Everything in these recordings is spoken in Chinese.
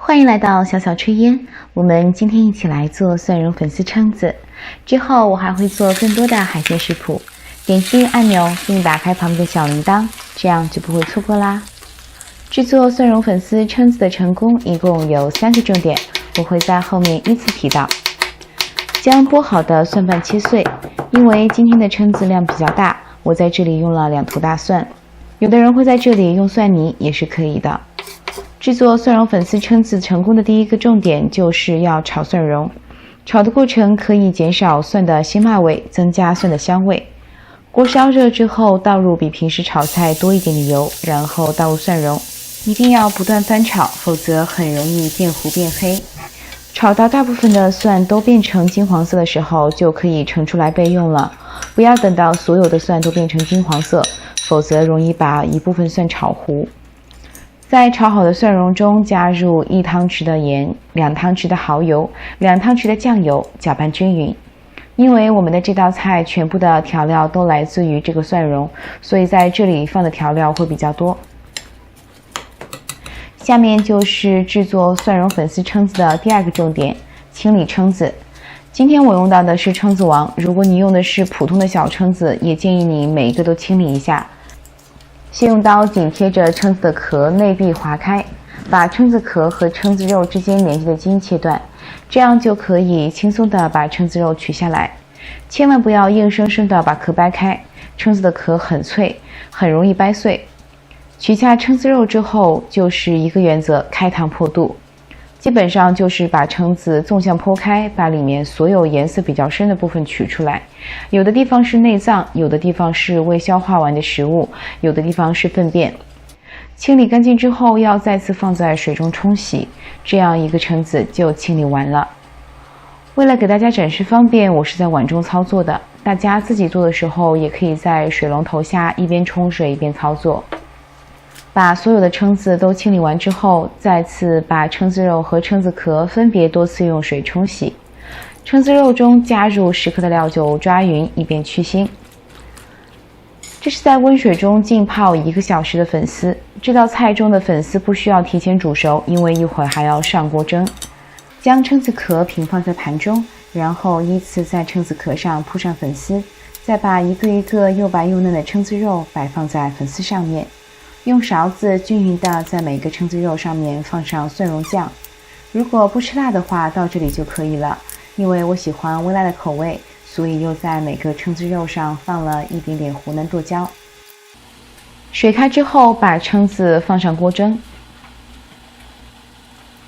欢迎来到小小炊烟，我们今天一起来做蒜蓉粉丝蛏子，之后我还会做更多的海鲜食谱。点击订阅按钮并打开旁边的小铃铛，这样就不会错过啦。制作蒜蓉粉丝蛏子的成功一共有3个重点，我会在后面依次提到。将剥好的蒜瓣切碎，因为今天的蛏子量比较大，我在这里用了2头大蒜，有的人会在这里用蒜泥也是可以的。制作蒜蓉粉丝蛏子成功的第一个重点就是要炒蒜蓉，炒的过程可以减少蒜的腥辣味，增加蒜的香味。锅烧热之后，倒入比平时炒菜多一点的油，然后倒入蒜蓉，一定要不断翻炒，否则很容易变糊变黑。炒到大部分的蒜都变成金黄色的时候，就可以盛出来备用了。不要等到所有的蒜都变成金黄色，否则容易把一部分蒜炒糊。在炒好的蒜蓉中加入1汤匙的盐、2汤匙的蚝油、2汤匙的酱油，搅拌均匀。因为我们的这道菜全部的调料都来自于这个蒜蓉，所以在这里放的调料会比较多。下面就是制作蒜蓉粉丝蛏子的第2个重点，清理蛏子。今天我用到的是蛏子王，如果你用的是普通的小蛏子，也建议你每一个都清理一下。先用刀紧贴着蛏子的壳内壁划开，把蛏子壳和蛏子肉之间连接的筋切断，这样就可以轻松的把蛏子肉取下来。千万不要硬生生的把壳掰开，蛏子的壳很脆，很容易掰碎。取下蛏子肉之后，就是一个原则，开膛破肚。基本上就是把蛏子纵向剖开，把里面所有颜色比较深的部分取出来。有的地方是内脏，有的地方是未消化完的食物，有的地方是粪便。清理干净之后，要再次放在水中冲洗，这样一个蛏子就清理完了。为了给大家展示方便，我是在碗中操作的，大家自己做的时候也可以在水龙头下一边冲水一边操作。把所有的蛏子都清理完之后，再次把蛏子肉和蛏子壳分别多次用水冲洗。蛏子肉中加入10克的料酒抓匀，以便去腥。这是在温水中浸泡1个小时的粉丝。这道菜中的粉丝不需要提前煮熟，因为一会儿还要上锅蒸。将蛏子壳平放在盘中，然后依次在蛏子壳上铺上粉丝，再把一个一个又白又嫩的蛏子肉摆放在粉丝上面。用勺子均匀地在每个蛏子肉上面放上蒜蓉酱，如果不吃辣的话，到这里就可以了。因为我喜欢微辣的口味，所以又在每个蛏子肉上放了一点点湖南剁椒。水开之后，把蛏子放上锅蒸。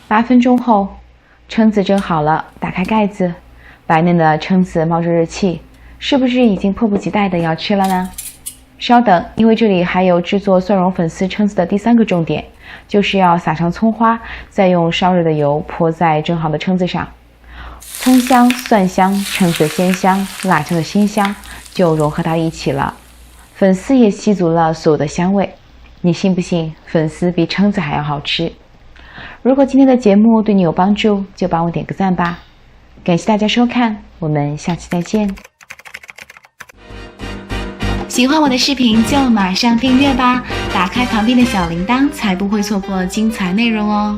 8分钟后，蛏子蒸好了，打开盖子，白嫩的蛏子冒着热气，是不是已经迫不及待的要吃了呢？稍等，因为这里还有制作蒜蓉粉丝蛏子的第3个重点，就是要撒上葱花，再用烧热的油泼在蒸好的蛏子上。葱香、蒜香、蛏子的鲜香、辣椒的辛香就融合到一起了，粉丝也吸足了所有的香味。你信不信，粉丝比蛏子还要好吃？如果今天的节目对你有帮助，就帮我点个赞吧。感谢大家收看，我们下期再见。喜欢我的视频就马上订阅吧，打开旁边的小铃铛，才不会错过精彩内容哦。